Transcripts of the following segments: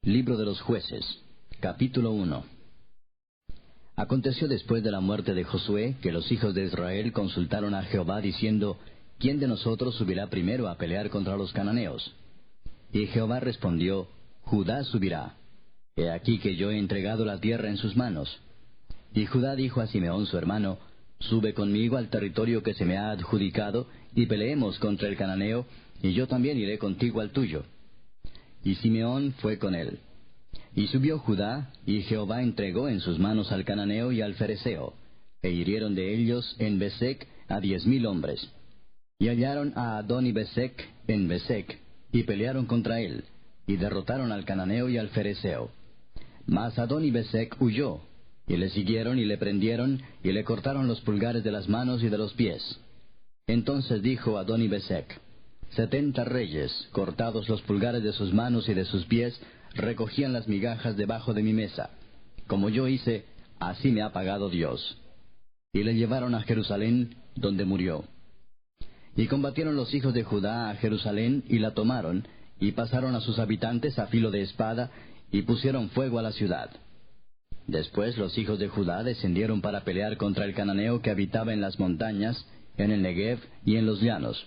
Libro de los Jueces, capítulo 1. Aconteció después de la muerte de Josué, que los hijos de Israel consultaron a Jehová, diciendo, ¿quién de nosotros subirá primero a pelear contra los cananeos? Y Jehová respondió, Judá subirá. He aquí que yo he entregado la tierra en sus manos. Y Judá dijo a Simeón su hermano, Sube conmigo al territorio que se me ha adjudicado, y peleemos contra el cananeo, y yo también iré contigo al tuyo. Y Simeón fue con él. Y subió Judá, y Jehová entregó en sus manos al cananeo y al fereceo, e hirieron de ellos en Besec a 10,000 hombres. Y hallaron a Adoni-Besec en Besec, y pelearon contra él, y derrotaron al cananeo y al fereceo. Mas Adoni-Besec huyó, y le siguieron y le prendieron, y le cortaron los pulgares de las manos y de los pies. Entonces dijo Adoni-Besec, 70 reyes, cortados los pulgares de sus manos y de sus pies, recogían las migajas debajo de mi mesa. Como yo hice, así me ha pagado Dios. Y le llevaron a Jerusalén, donde murió. Y combatieron los hijos de Judá a Jerusalén, y la tomaron, y pasaron a sus habitantes a filo de espada, y pusieron fuego a la ciudad. Después los hijos de Judá descendieron para pelear contra el cananeo que habitaba en las montañas, en el Negev y en los llanos.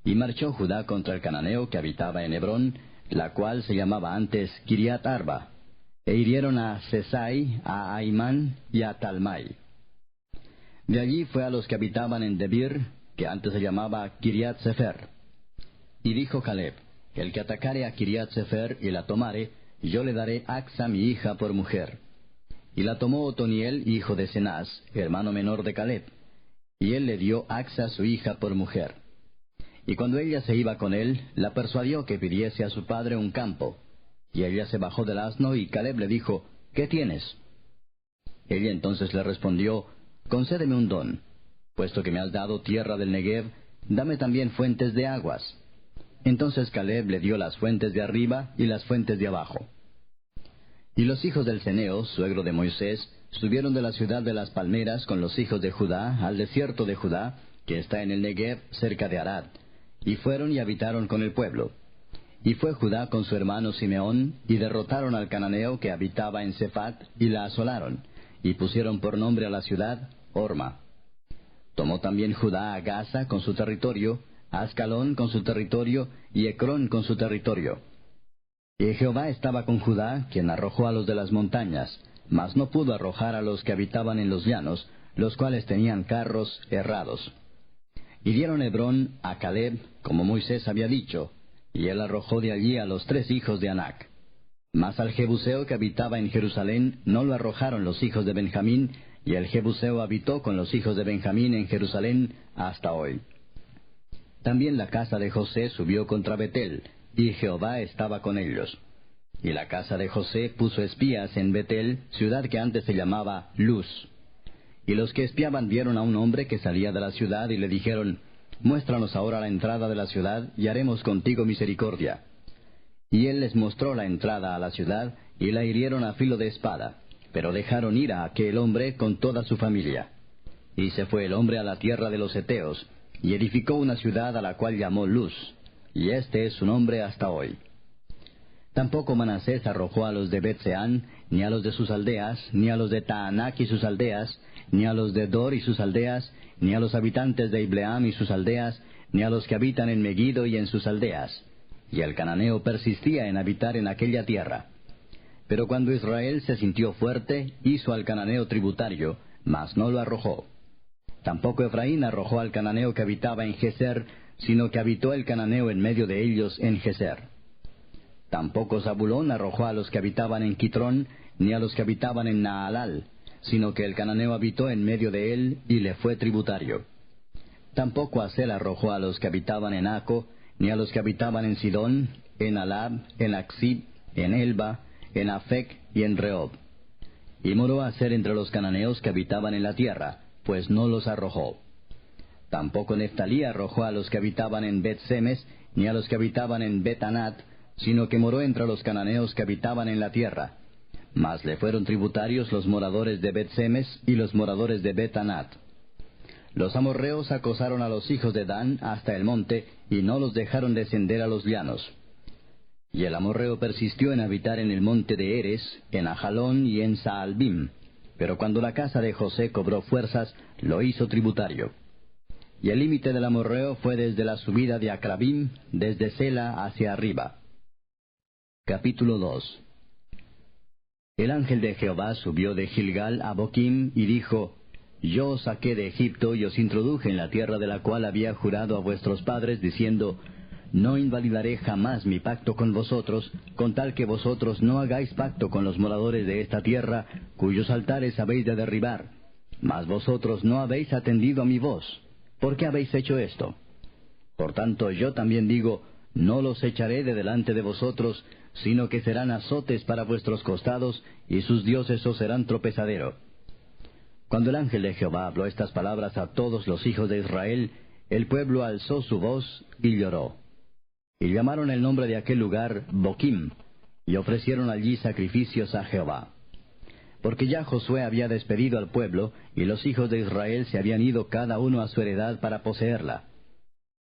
Y marchó Judá contra el cananeo que habitaba en Hebrón, la cual se llamaba antes Kiriat Arba, e hirieron a Sesai, a Aimán y a Talmai. De allí fue a los que habitaban en Debir, que antes se llamaba Kiriat Sefer. Y dijo Caleb, el que atacare a Kiriat Sefer y la tomare, yo le daré Axa mi hija por mujer. Y la tomó Otoniel, hijo de Cenaz, hermano menor de Caleb, y él le dio Axa su hija por mujer. Y cuando ella se iba con él, la persuadió que pidiese a su padre un campo. Y ella se bajó del asno, y Caleb le dijo, ¿qué tienes? Ella entonces le respondió, concédeme un don. Puesto que me has dado tierra del Negev, dame también fuentes de aguas. Entonces Caleb le dio las fuentes de arriba y las fuentes de abajo. Y los hijos del Ceneo, suegro de Moisés, subieron de la ciudad de las palmeras con los hijos de Judá al desierto de Judá, que está en el Negev, cerca de Arad, y fueron y habitaron con el pueblo. Y fue Judá con su hermano Simeón, y derrotaron al cananeo que habitaba en Sefat, y la asolaron, y pusieron por nombre a la ciudad Horma. Tomó también Judá a Gaza con su territorio, a Ascalón con su territorio, y Ecrón con su territorio. Y Jehová estaba con Judá, quien arrojó a los de las montañas, mas no pudo arrojar a los que habitaban en los llanos, los cuales tenían carros herrados. Y dieron Hebrón a Caleb, como Moisés había dicho, y él arrojó de allí a los 3 hijos de Anac. Mas al Jebuseo que habitaba en Jerusalén no lo arrojaron los hijos de Benjamín, y el Jebuseo habitó con los hijos de Benjamín en Jerusalén hasta hoy. También la casa de José subió contra Betel, y Jehová estaba con ellos. Y la casa de José puso espías en Betel, ciudad que antes se llamaba Luz. Y los que espiaban vieron a un hombre que salía de la ciudad, y le dijeron, muéstranos ahora la entrada de la ciudad, y haremos contigo misericordia. Y él les mostró la entrada a la ciudad, y la hirieron a filo de espada, pero dejaron ir a aquel hombre con toda su familia. Y se fue el hombre a la tierra de los Heteos, y edificó una ciudad a la cual llamó Luz, y este es su nombre hasta hoy. Tampoco Manasés arrojó a los de Bet-Seán, ni a los de sus aldeas, ni a los de Taanac y sus aldeas, ni a los de Dor y sus aldeas, ni a los habitantes de Ibleam y sus aldeas, ni a los que habitan en Megiddo y en sus aldeas. Y el cananeo persistía en habitar en aquella tierra. Pero cuando Israel se sintió fuerte, hizo al cananeo tributario, mas no lo arrojó. Tampoco Efraín arrojó al cananeo que habitaba en Geser, sino que habitó el cananeo en medio de ellos en Geser. Tampoco Zabulón arrojó a los que habitaban en Quitrón, ni a los que habitaban en Naalal, sino que el cananeo habitó en medio de él, y le fue tributario. Tampoco Asel arrojó a los que habitaban en Aco, ni a los que habitaban en Sidón, en Alab, en Aksib, en Elba, en Afec y en Rehob. Y moró Aser entre los cananeos que habitaban en la tierra, pues no los arrojó. Tampoco Neftalí arrojó a los que habitaban en Bet-Semes, ni a los que habitaban en Bet-Anat, sino que moró entre los cananeos que habitaban en la tierra. Mas le fueron tributarios los moradores de Bet-Semes y los moradores de Bet-Anat. Los amorreos acosaron a los hijos de Dan hasta el monte, y no los dejaron descender a los llanos. Y el amorreo persistió en habitar en el monte de Eres, en Ajalón y en Saalbim. Pero cuando la casa de José cobró fuerzas, lo hizo tributario. Y el límite del amorreo fue desde la subida de Acrabim, desde Sela hacia arriba. Capítulo 2. El ángel de Jehová subió de Gilgal a Boquim y dijo: Yo os saqué de Egipto y os introduje en la tierra de la cual había jurado a vuestros padres, diciendo: No invalidaré jamás mi pacto con vosotros, con tal que vosotros no hagáis pacto con los moradores de esta tierra, cuyos altares habéis de derribar. Mas vosotros no habéis atendido a mi voz. ¿Por qué habéis hecho esto? Por tanto, yo también digo: no los echaré de delante de vosotros, sino que serán azotes para vuestros costados, y sus dioses os serán tropezadero. Cuando el ángel de Jehová habló estas palabras a todos los hijos de Israel, el pueblo alzó su voz y lloró. Y llamaron el nombre de aquel lugar Boquim, y ofrecieron allí sacrificios a Jehová. Porque ya Josué había despedido al pueblo, y los hijos de Israel se habían ido cada uno a su heredad para poseerla.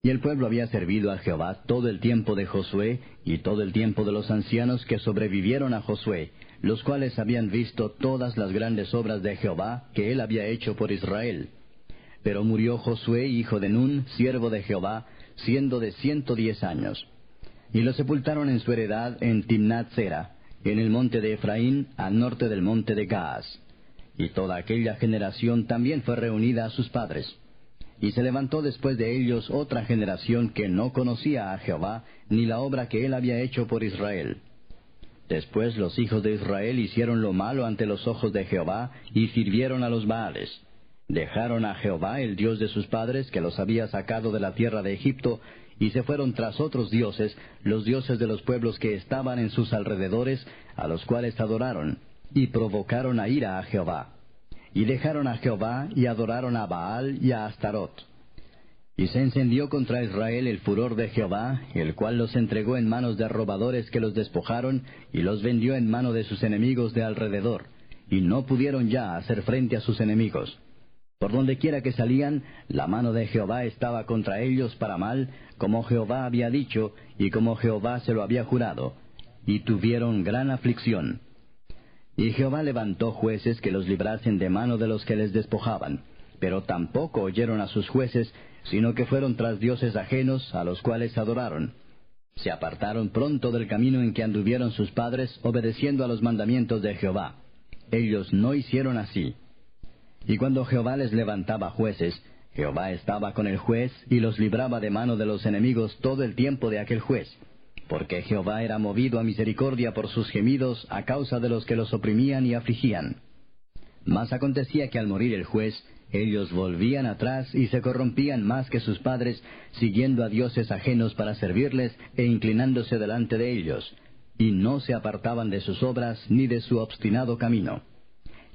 Y el pueblo había servido a Jehová todo el tiempo de Josué, y todo el tiempo de los ancianos que sobrevivieron a Josué, los cuales habían visto todas las grandes obras de Jehová que él había hecho por Israel. Pero murió Josué, hijo de Nun, siervo de Jehová, siendo de 110 años. Y lo sepultaron en su heredad en Timnat Sera, en el monte de Efraín, al norte del monte de Gaas. Y toda aquella generación también fue reunida a sus padres. Y se levantó después de ellos otra generación que no conocía a Jehová, ni la obra que él había hecho por Israel. Después los hijos de Israel hicieron lo malo ante los ojos de Jehová, y sirvieron a los Baales. Dejaron a Jehová, el Dios de sus padres, que los había sacado de la tierra de Egipto, y se fueron tras otros dioses, los dioses de los pueblos que estaban en sus alrededores, a los cuales adoraron, y provocaron a ira a Jehová. Y dejaron a Jehová, y adoraron a Baal y a Astarot. Y se encendió contra Israel el furor de Jehová, el cual los entregó en manos de robadores que los despojaron, y los vendió en mano de sus enemigos de alrededor, y no pudieron ya hacer frente a sus enemigos. Por donde quiera que salían, la mano de Jehová estaba contra ellos para mal, como Jehová había dicho, y como Jehová se lo había jurado, y tuvieron gran aflicción. Y Jehová levantó jueces que los librasen de mano de los que les despojaban, pero tampoco oyeron a sus jueces, sino que fueron tras dioses ajenos, a los cuales adoraron. Se apartaron pronto del camino en que anduvieron sus padres, obedeciendo a los mandamientos de Jehová. Ellos no hicieron así. Y cuando Jehová les levantaba jueces, Jehová estaba con el juez, y los libraba de mano de los enemigos todo el tiempo de aquel juez. Porque Jehová era movido a misericordia por sus gemidos a causa de los que los oprimían y afligían. Mas acontecía que al morir el juez, ellos volvían atrás y se corrompían más que sus padres, siguiendo a dioses ajenos para servirles e inclinándose delante de ellos, y no se apartaban de sus obras ni de su obstinado camino.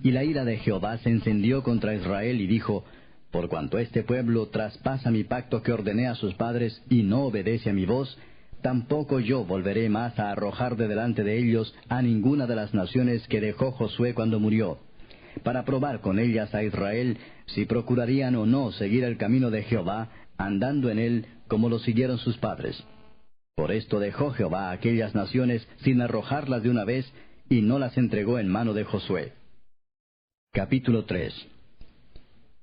Y la ira de Jehová se encendió contra Israel y dijo: Por cuanto este pueblo traspasa mi pacto que ordené a sus padres y no obedece a mi voz, tampoco yo volveré más a arrojar de delante de ellos a ninguna de las naciones que dejó Josué cuando murió, para probar con ellas a Israel si procurarían o no seguir el camino de Jehová, andando en él como lo siguieron sus padres. Por esto dejó Jehová a aquellas naciones sin arrojarlas de una vez, y no las entregó en mano de Josué. Capítulo 3.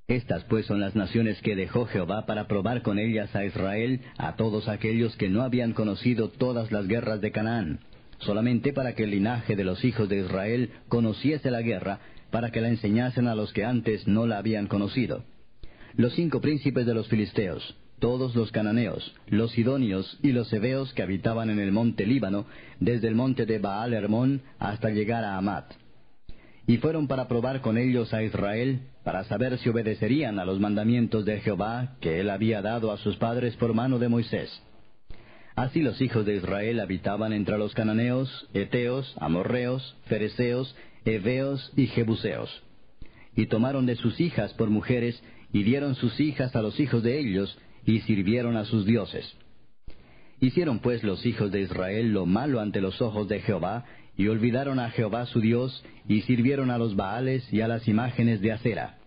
Estas pues son las naciones que dejó Jehová para probar con ellas a Israel, a todos aquellos que no habían conocido todas las guerras de Canaán, solamente para que el linaje de los hijos de Israel conociese la guerra, para que la enseñasen a los que antes no la habían conocido. Los 5 príncipes de los filisteos, todos los cananeos, los sidonios y los heveos que habitaban en el monte Líbano, desde el monte de Baal Hermón hasta llegar a Amat. Y fueron para probar con ellos a Israel, para saber si obedecerían a los mandamientos de Jehová, que él había dado a sus padres por mano de Moisés. Así los hijos de Israel habitaban entre los cananeos, heteos, amorreos, fereceos, heveos y jebuseos. Y tomaron de sus hijas por mujeres, y dieron sus hijas a los hijos de ellos, y sirvieron a sus dioses. Hicieron pues los hijos de Israel lo malo ante los ojos de Jehová, y olvidaron a Jehová su Dios, y sirvieron a los Baales y a las imágenes de acera.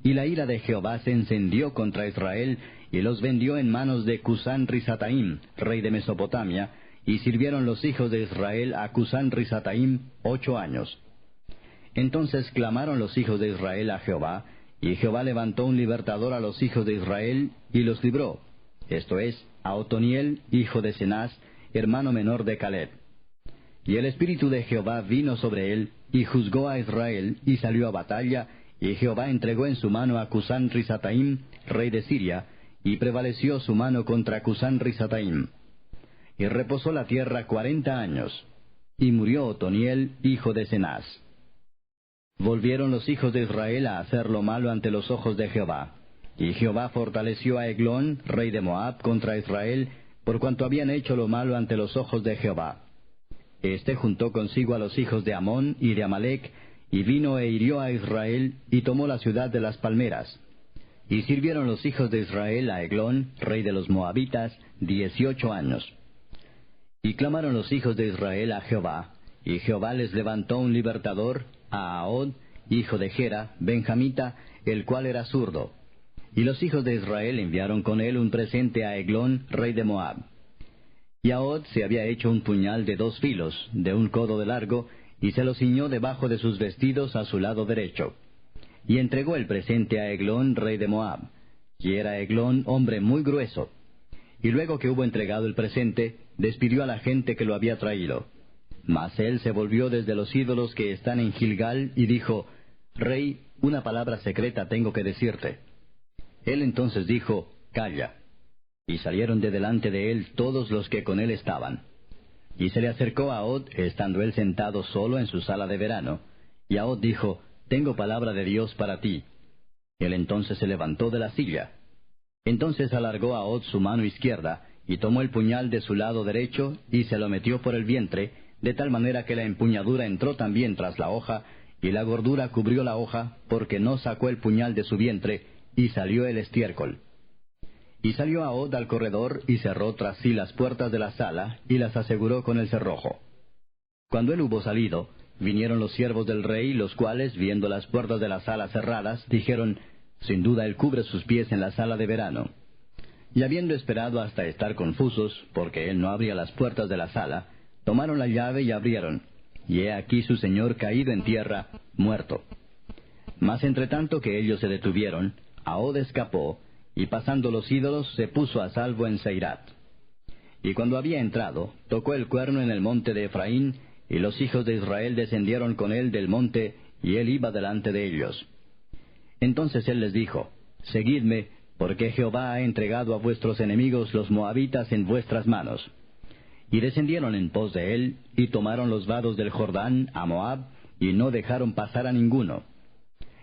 Y la ira de Jehová se encendió contra Israel, y los vendió en manos de Cusán Risataim, rey de Mesopotamia, Y sirvieron los hijos de Israel a Cusán Risataim 8 años. Entonces clamaron los hijos de Israel a Jehová, y Jehová levantó un libertador a los hijos de Israel, y los libró, esto es, a Otoniel, hijo de Cenaz, hermano menor de Caleb. Y el espíritu de Jehová vino sobre él, y juzgó a Israel, y salió a batalla, y Jehová entregó en su mano a Cusán Risataim, rey de Siria, y prevaleció su mano contra Cusán Risataim. Y reposó la tierra 40 años, y murió Otoniel, hijo de Cenaz. Volvieron los hijos de Israel a hacer lo malo ante los ojos de Jehová. Y Jehová fortaleció a Eglón, rey de Moab, contra Israel, por cuanto habían hecho lo malo ante los ojos de Jehová. Este juntó consigo a los hijos de Amón y de Amalec, y vino e hirió a Israel, y tomó la ciudad de las palmeras. Y sirvieron los hijos de Israel a Eglón, rey de los Moabitas, 18 años. Y clamaron los hijos de Israel a Jehová, y Jehová les levantó un libertador, a Ahod, hijo de Gera, benjamita, el cual era zurdo. Y los hijos de Israel enviaron con él un presente a Eglón, rey de Moab. Y Ahod se había hecho un puñal de 2 filos, de 1 codo de largo, y se lo ciñó debajo de sus vestidos a su lado derecho. Y entregó el presente a Eglón, rey de Moab. Y era Eglón hombre muy grueso. Y luego que hubo entregado el presente, despidió a la gente que lo había traído. Mas él se volvió desde los ídolos que están en Gilgal, y dijo, Rey, una palabra secreta tengo que decirte. Él entonces dijo, Calla. Y salieron de delante de él todos los que con él estaban. Y se le acercó a Ahod, estando él sentado solo en su sala de verano. Y Ahod dijo, Tengo palabra de Dios para ti. Él entonces se levantó de la silla. Entonces alargó Ahod su mano izquierda, y tomó el puñal de su lado derecho, y se lo metió por el vientre, de tal manera que la empuñadura entró también tras la hoja, y la gordura cubrió la hoja, porque no sacó el puñal de su vientre, y salió el estiércol. Y salió Ahod al corredor, y cerró tras sí las puertas de la sala, y las aseguró con el cerrojo. Cuando él hubo salido, vinieron los siervos del rey, los cuales, viendo las puertas de la sala cerradas, dijeron, Sin duda él cubre sus pies en la sala de verano. Y habiendo esperado hasta estar confusos, porque él no abría las puertas de la sala, tomaron la llave y abrieron, y he aquí su señor caído en tierra, muerto. Mas entre tanto que ellos se detuvieron, Ahod escapó, y pasando los ídolos se puso a salvo en Seirat. Y cuando había entrado, tocó el cuerno en el monte de Efraín, y los hijos de Israel descendieron con él del monte, y él iba delante de ellos. Entonces él les dijo, Seguidme, porque Jehová ha entregado a vuestros enemigos los moabitas en vuestras manos. Y descendieron en pos de él, y tomaron los vados del Jordán a Moab, y no dejaron pasar a ninguno.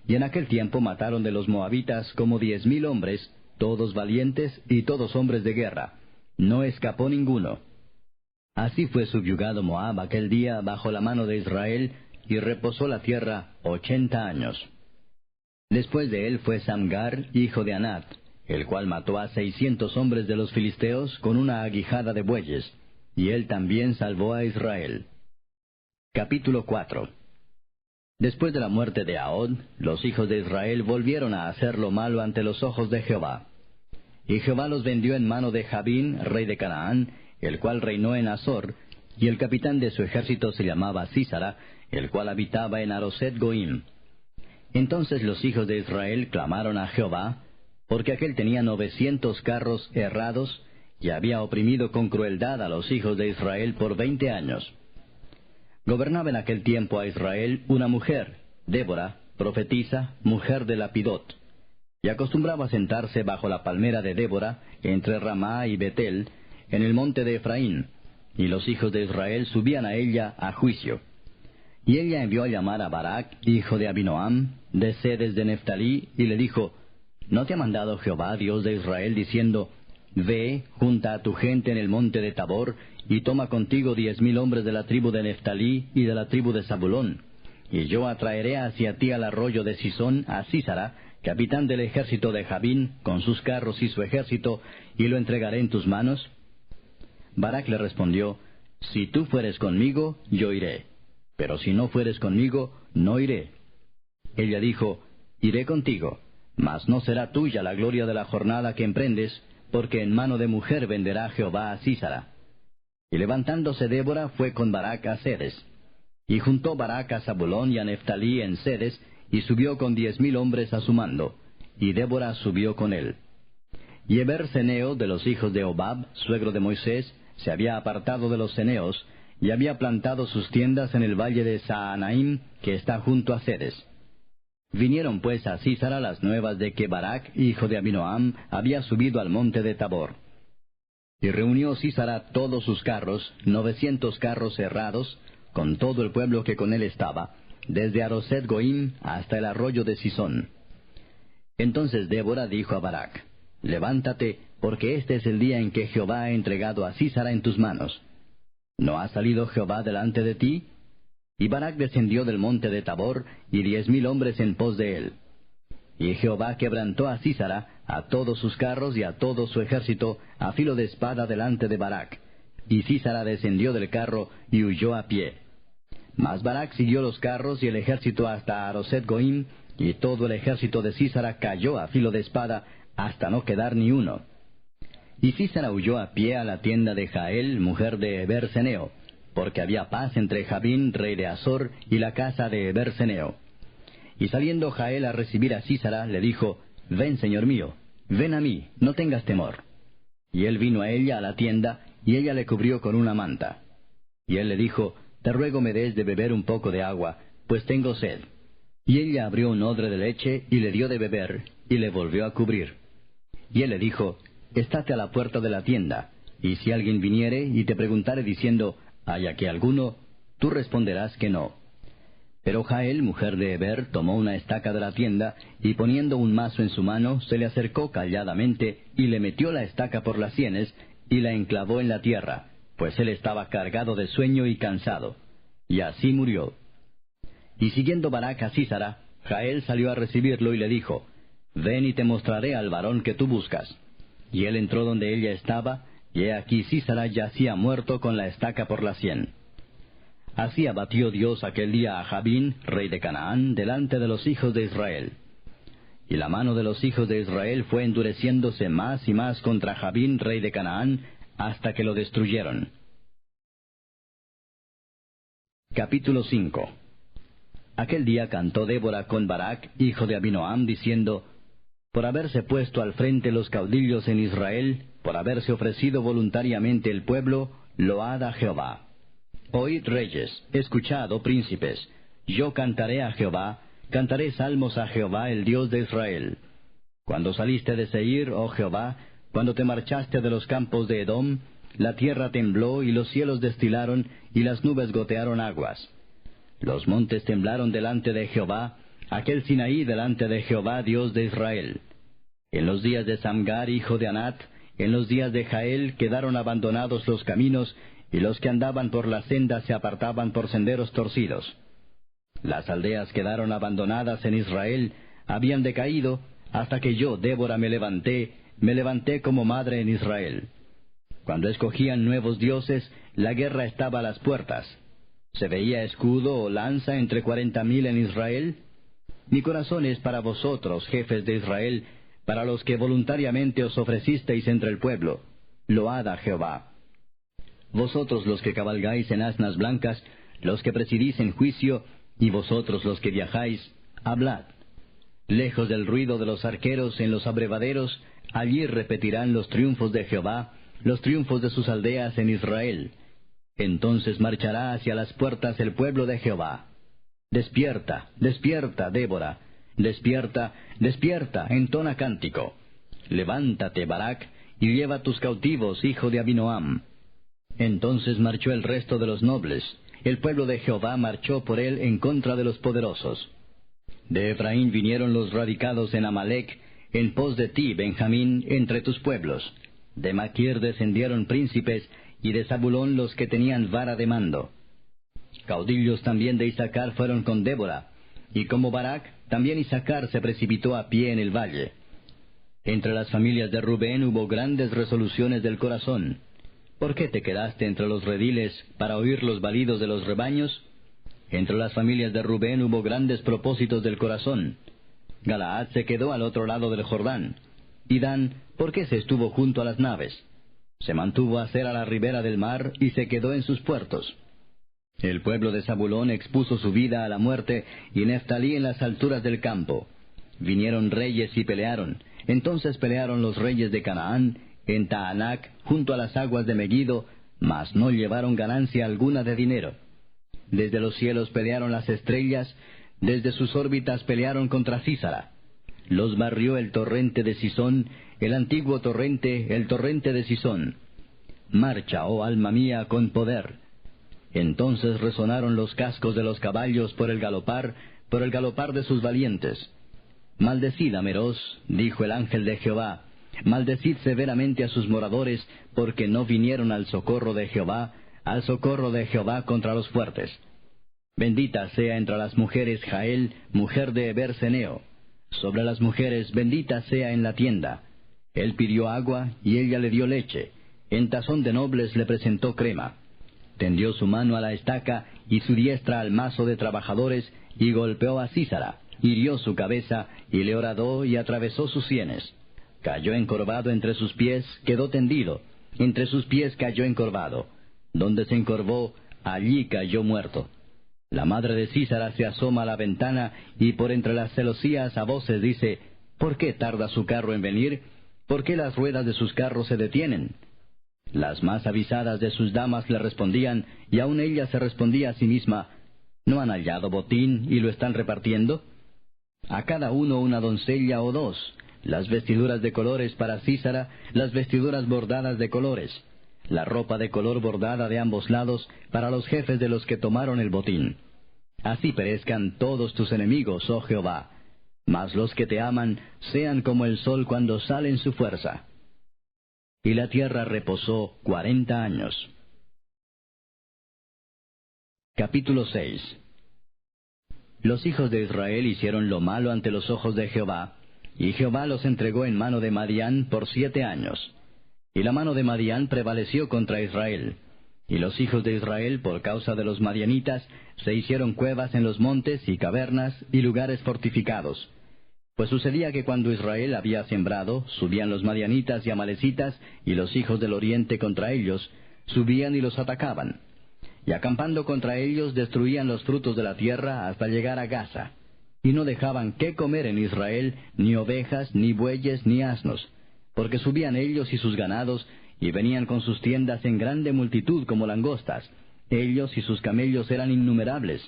Y en aquel tiempo mataron de los moabitas como 10,000 hombres, todos valientes y todos hombres de guerra. No escapó ninguno. Así fue subyugado Moab aquel día bajo la mano de Israel, y reposó la tierra 80 años. Después de él fue Samgar, hijo de Anat, el cual mató a 600 hombres de los filisteos con una aguijada de bueyes, y él también salvó a Israel. Capítulo 4. Después de la muerte de Ahod, los hijos de Israel volvieron a hacer lo malo ante los ojos de Jehová. Y Jehová los vendió en mano de Jabín, rey de Canaán, el cual reinó en Azor, y el capitán de su ejército se llamaba Sísara, el cual habitaba en Aroset Goim. Entonces los hijos de Israel clamaron a Jehová, porque aquél tenía 900 carros herrados, y había oprimido con crueldad a los hijos de Israel por 20 años. Gobernaba en aquel tiempo a Israel una mujer, Débora, profetisa, mujer de Lapidot, y acostumbraba sentarse bajo la palmera de Débora, entre Ramá y Betel, en el monte de Efraín, y los hijos de Israel subían a ella a juicio. Y ella envió a llamar a Barak, hijo de Abinoam, de Sedes de Neftalí, y le dijo, ¿No te ha mandado Jehová, Dios de Israel, diciendo, Ve, junta a tu gente en el monte de Tabor, y toma contigo 10,000 hombres de la tribu de Neftalí y de la tribu de Zabulón, y yo atraeré hacia ti al arroyo de Sisón a Sísara, capitán del ejército de Jabín, con sus carros y su ejército, y lo entregaré en tus manos? Barak le respondió, Si tú fueres conmigo, yo iré, pero si no fueres conmigo, no iré. Ella dijo, Iré contigo, mas no será tuya la gloria de la jornada que emprendes, porque en mano de mujer venderá Jehová a Sísara. Y levantándose Débora fue con Barak a Cedes. Y juntó Barak a Zabulón y a Neftalí en Cedes, y subió con 10,000 hombres a su mando, y Débora subió con él. Y Heber ceneo de los hijos de Hobab, suegro de Moisés, se había apartado de los ceneos, y había plantado sus tiendas en el valle de Saanaim, que está junto a Cedes. Vinieron pues a Sísara las nuevas de que Barak, hijo de Abinoam, había subido al monte de Tabor. Y reunió Sísara todos sus carros, 900 carros herrados, con todo el pueblo que con él estaba, desde Aroset Goim hasta el arroyo de Sisón. Entonces Débora dijo a Barak: Levántate, porque este es el día en que Jehová ha entregado a Sísara en tus manos. ¿No ha salido Jehová delante de ti? Y Barak descendió del monte de Tabor, y 10,000 hombres en pos de él. Y Jehová quebrantó a Sísara, a todos sus carros y a todo su ejército, a filo de espada delante de Barak. Y Sísara descendió del carro y huyó a pie. Mas Barak siguió los carros y el ejército hasta Aroset Goim, y todo el ejército de Sísara cayó a filo de espada, hasta no quedar ni uno. Y Sísara huyó a pie a la tienda de Jael, mujer de Heber ceneo, porque había paz entre Jabín, rey de Azor, y la casa de Heber ceneo. Y saliendo Jael a recibir a Sísara, le dijo: Ven, señor mío, ven a mí, no tengas temor. Y él vino a ella a la tienda, y ella le cubrió con una manta. Y él le dijo: Te ruego me des de beber un poco de agua, pues tengo sed. Y ella abrió un odre de leche, y le dio de beber, y le volvió a cubrir. Y él le dijo: Estate a la puerta de la tienda, y si alguien viniere y te preguntare diciendo: ¿Hay aquí alguno?, tú responderás que no. Pero Jael, mujer de Heber, tomó una estaca de la tienda, y poniendo un mazo en su mano, se le acercó calladamente, y le metió la estaca por las sienes, y la enclavó en la tierra, pues él estaba cargado de sueño y cansado. Y así murió. Y siguiendo Barak a Sísara, Jael salió a recibirlo y le dijo: Ven y te mostraré al varón que tú buscas. Y él entró donde ella estaba, y he aquí Sísara yacía muerto con la estaca por la sien. Así abatió Dios aquel día a Jabín, rey de Canaán, delante de los hijos de Israel. Y la mano de los hijos de Israel fue endureciéndose más y más contra Jabín, rey de Canaán, hasta que lo destruyeron. Capítulo 5. Aquel día cantó Débora con Barak, hijo de Abinoam, diciendo: Por haberse puesto al frente los caudillos en Israel, por haberse ofrecido voluntariamente el pueblo, load a Jehová. Oíd reyes, escuchad, oh príncipes, yo cantaré a Jehová, cantaré salmos a Jehová, el Dios de Israel. Cuando saliste de Seir, oh Jehová, cuando te marchaste de los campos de Edom, la tierra tembló y los cielos destilaron y las nubes gotearon aguas. Los montes temblaron delante de Jehová, aquel Sinaí delante de Jehová, Dios de Israel. En los días de Samgar, hijo de Anat, en los días de Jael, quedaron abandonados los caminos, y los que andaban por las sendas se apartaban por senderos torcidos. Las aldeas quedaron abandonadas en Israel, habían decaído, hasta que yo, Débora, me levanté como madre en Israel. Cuando escogían nuevos dioses, la guerra estaba a las puertas. ¿Se veía escudo o lanza entre 40,000 en Israel? Mi corazón es para vosotros, jefes de Israel, para los que voluntariamente os ofrecisteis entre el pueblo. Load a Jehová. Vosotros los que cabalgáis en asnas blancas, los que presidís en juicio, y vosotros los que viajáis, hablad. Lejos del ruido de los arqueros en los abrevaderos, allí repetirán los triunfos de Jehová, los triunfos de sus aldeas en Israel. Entonces marchará hacia las puertas el pueblo de Jehová. Despierta, despierta, Débora. Despierta, despierta, entona cántico. Levántate, Barak, y lleva tus cautivos, hijo de Abinoam. Entonces marchó el resto de los nobles. El pueblo de Jehová marchó por él en contra de los poderosos. De Efraín vinieron los radicados en Amalec, en pos de ti, Benjamín, entre tus pueblos. De Maquir descendieron príncipes, y de Zabulón los que tenían vara de mando. Caudillos también de Issacar fueron con Débora, y como Barak, también Issacar se precipitó a pie en el valle. Entre las familias de Rubén hubo grandes resoluciones del corazón. ¿Por qué te quedaste entre los rediles para oír los balidos de los rebaños? Entre las familias de Rubén hubo grandes propósitos del corazón. Galaad se quedó al otro lado del Jordán. Y Dan, ¿por qué se estuvo junto a las naves? Se mantuvo a hacer a la ribera del mar y se quedó en sus puertos. El pueblo de Zabulón expuso su vida a la muerte, y Neftalí en las alturas del campo. Vinieron reyes y pelearon. Entonces pelearon los reyes de Canaán en Taanac, junto a las aguas de Megiddo, mas no llevaron ganancia alguna de dinero. Desde los cielos pelearon las estrellas, desde sus órbitas pelearon contra Sísara. Los barrió el torrente de Sisón, el antiguo torrente, el torrente de Sisón. Marcha, oh alma mía, con poder. Entonces resonaron los cascos de los caballos por el galopar de sus valientes. Maldecid a Meroz, dijo el ángel de Jehová, maldecid severamente a sus moradores, porque no vinieron al socorro de Jehová contra los fuertes. Bendita sea entre las mujeres Jael, mujer de Eber-Seneo. Sobre las mujeres bendita sea en la tienda. Él pidió agua, y ella le dio leche. En tazón de nobles le presentó crema. Tendió su mano a la estaca, y su diestra al mazo de trabajadores, y golpeó a Sísara. Hirió su cabeza, y le horadó, y atravesó sus sienes. Cayó encorvado entre sus pies, quedó tendido. Entre sus pies cayó encorvado. Donde se encorvó, allí cayó muerto. La madre de Sísara se asoma a la ventana, y por entre las celosías a voces dice, ¿por qué tarda su carro en venir? ¿Por qué las ruedas de sus carros se detienen? Las más avisadas de sus damas le respondían, y aun ella se respondía a sí misma, ¿no han hallado botín y lo están repartiendo? A cada uno una doncella o dos, las vestiduras de colores para Sísara, las vestiduras bordadas de colores, la ropa de color bordada de ambos lados para los jefes de los que tomaron el botín. Así perezcan todos tus enemigos, oh Jehová, mas los que te aman sean como el sol cuando sale en su fuerza. Y la tierra reposó 40 años. Capítulo 6. Los hijos de Israel hicieron lo malo ante los ojos de Jehová, y Jehová los entregó en mano de Madián por 7 años. Y la mano de Madián prevaleció contra Israel. Y los hijos de Israel, por causa de los madianitas, se hicieron cuevas en los montes y cavernas y lugares fortificados. Pues sucedía que cuando Israel había sembrado, subían los madianitas y amalecitas, y los hijos del oriente contra ellos, subían y los atacaban. Y acampando contra ellos, destruían los frutos de la tierra hasta llegar a Gaza. Y no dejaban qué comer en Israel, ni ovejas, ni bueyes, ni asnos, porque subían ellos y sus ganados, y venían con sus tiendas en grande multitud como langostas. Ellos y sus camellos eran innumerables.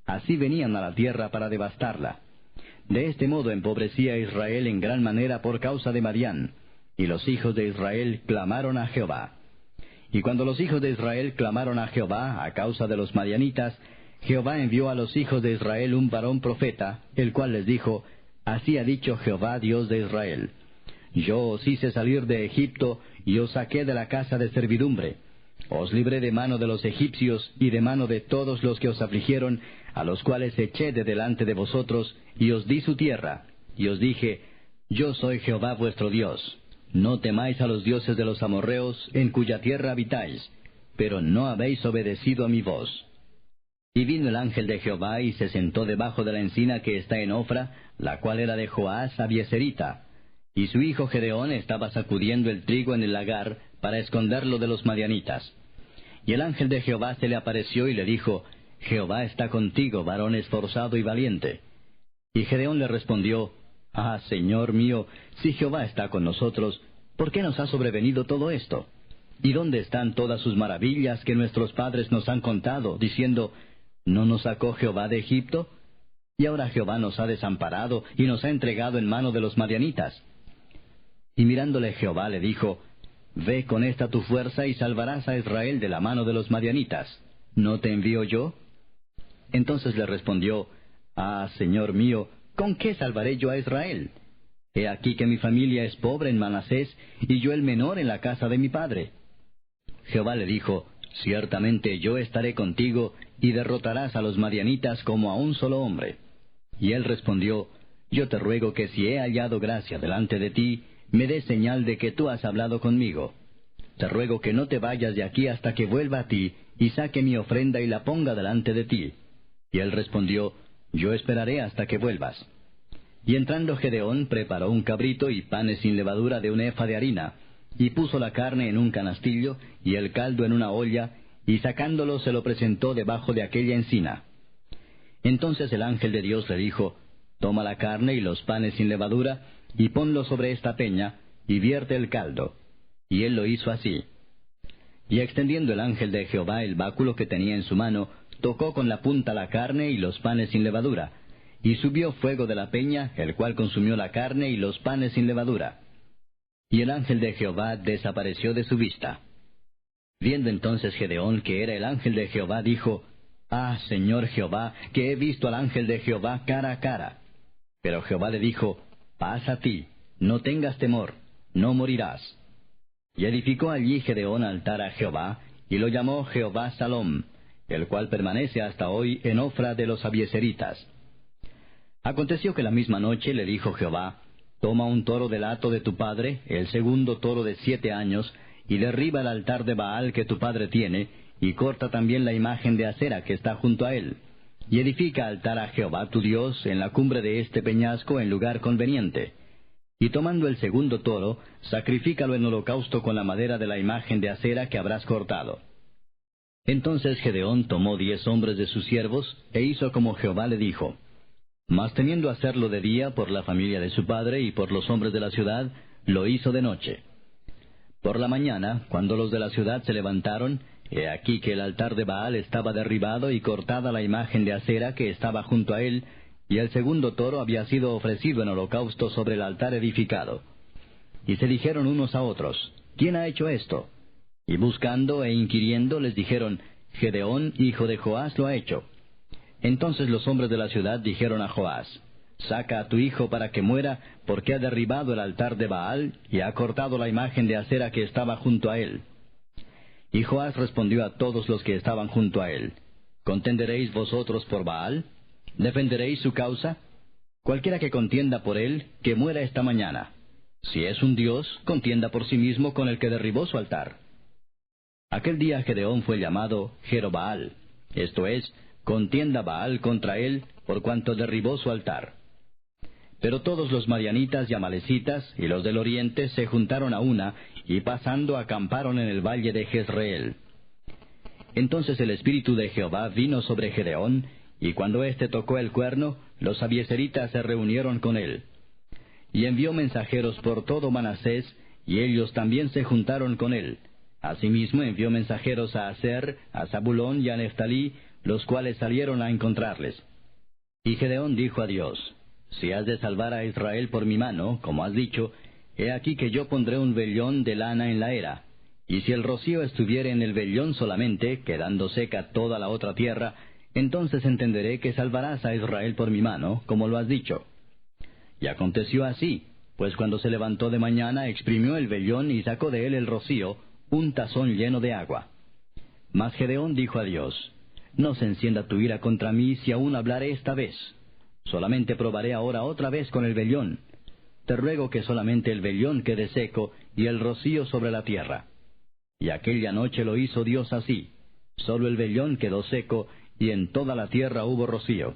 Así venían a la tierra para devastarla. De este modo empobrecía Israel en gran manera por causa de Madián. Y los hijos de Israel clamaron a Jehová. Y cuando los hijos de Israel clamaron a Jehová a causa de los madianitas, Jehová envió a los hijos de Israel un varón profeta, el cual les dijo, Así ha dicho Jehová, Dios de Israel. Yo os hice salir de Egipto, y os saqué de la casa de servidumbre. Os libré de mano de los egipcios, y de mano de todos los que os afligieron, a los cuales eché de delante de vosotros, y os di su tierra. Y os dije, Yo soy Jehová vuestro Dios. No temáis a los dioses de los amorreos, en cuya tierra habitáis, pero no habéis obedecido a mi voz. Y vino el ángel de Jehová, y se sentó debajo de la encina que está en Ofra, la cual era de Joás Abieserita. Y su hijo Gedeón estaba sacudiendo el trigo en el lagar, para esconderlo de los madianitas. Y el ángel de Jehová se le apareció y le dijo, Jehová está contigo, varón esforzado y valiente. Y Gedeón le respondió, Señor mío, si Jehová está con nosotros, ¿por qué nos ha sobrevenido todo esto? ¿Y dónde están todas sus maravillas que nuestros padres nos han contado, diciendo, ¿no nos sacó Jehová de Egipto? Y ahora Jehová nos ha desamparado y nos ha entregado en mano de los madianitas. Y mirándole Jehová le dijo, Ve con esta tu fuerza y salvarás a Israel de la mano de los madianitas. ¿No te envío yo? Entonces le respondió, Señor mío, ¿con qué salvaré yo a Israel? He aquí que mi familia es pobre en Manasés, y yo el menor en la casa de mi padre. Jehová le dijo, Ciertamente yo estaré contigo, y derrotarás a los madianitas como a un solo hombre. Y él respondió, Yo te ruego que si he hallado gracia delante de ti, me des señal de que tú has hablado conmigo. Te ruego que no te vayas de aquí hasta que vuelva a ti, y saque mi ofrenda y la ponga delante de ti. Y él respondió, Yo esperaré hasta que vuelvas. Y entrando Gedeón preparó un cabrito y panes sin levadura de un efa de harina, y puso la carne en un canastillo, y el caldo en una olla, y sacándolo se lo presentó debajo de aquella encina. Entonces el ángel de Dios le dijo, toma la carne y los panes sin levadura, y ponlo sobre esta peña, y vierte el caldo. Y él lo hizo así. Y extendiendo el ángel de Jehová el báculo que tenía en su mano, tocó con la punta la carne y los panes sin levadura, y subió fuego de la peña, el cual consumió la carne y los panes sin levadura. Y el ángel de Jehová desapareció de su vista. Viendo entonces Gedeón que era el ángel de Jehová, dijo, Ah, Señor Jehová, que he visto al ángel de Jehová cara a cara. Pero Jehová le dijo, Paz a ti, no tengas temor, no morirás. Y edificó allí Gedeón altar a Jehová, y lo llamó Jehová Salom, el cual permanece hasta hoy en Ofra de los Abieseritas. Aconteció que la misma noche le dijo Jehová, Toma un toro del hato de tu padre, el segundo toro de 7 años, y derriba el altar de Baal que tu padre tiene, y corta también la imagen de acera que está junto a él, y edifica altar a Jehová tu Dios en la cumbre de este peñasco en lugar conveniente. Y tomando el segundo toro, sacrifícalo en holocausto con la madera de la imagen de acera que habrás cortado. Entonces Gedeón tomó 10 hombres de sus siervos, e hizo como Jehová le dijo. Mas temiendo hacerlo de día por la familia de su padre y por los hombres de la ciudad, lo hizo de noche. Por la mañana, cuando los de la ciudad se levantaron, he aquí que el altar de Baal estaba derribado y cortada la imagen de acera que estaba junto a él, y el segundo toro había sido ofrecido en holocausto sobre el altar edificado. Y se dijeron unos a otros, ¿quién ha hecho esto? Y buscando e inquiriendo les dijeron, Gedeón, hijo de Joás, lo ha hecho. Entonces los hombres de la ciudad dijeron a Joás, Saca a tu hijo para que muera, porque ha derribado el altar de Baal, y ha cortado la imagen de acera que estaba junto a él. Y Joás respondió a todos los que estaban junto a él, ¿Contenderéis vosotros por Baal? ¿Defenderéis su causa? Cualquiera que contienda por él, que muera esta mañana. Si es un dios, contienda por sí mismo con el que derribó su altar. Aquel día Gedeón fue llamado Jerobaal, esto es, contienda Baal contra él, por cuanto derribó su altar. Pero todos los madianitas y amalecitas y los del oriente se juntaron a una, y pasando acamparon en el valle de Jezreel. Entonces el espíritu de Jehová vino sobre Gedeón, y cuando éste tocó el cuerno, los abieseritas se reunieron con él. Y envió mensajeros por todo Manasés, y ellos también se juntaron con él. Asimismo envió mensajeros a Aser, a Zabulón y a Neftalí, los cuales salieron a encontrarles. Y Gedeón dijo a Dios, Si has de salvar a Israel por mi mano, como has dicho, he aquí que yo pondré un vellón de lana en la era. Y si el rocío estuviere en el vellón solamente, quedando seca toda la otra tierra, entonces entenderé que salvarás a Israel por mi mano, como lo has dicho. Y aconteció así, pues cuando se levantó de mañana exprimió el vellón y sacó de él el rocío, un tazón lleno de agua. Mas Gedeón dijo a Dios, No se encienda tu ira contra mí si aún hablaré esta vez. Solamente probaré ahora otra vez con el vellón. Te ruego que solamente el vellón quede seco y el rocío sobre la tierra. Y aquella noche lo hizo Dios así. Solo el vellón quedó seco, y en toda la tierra hubo rocío.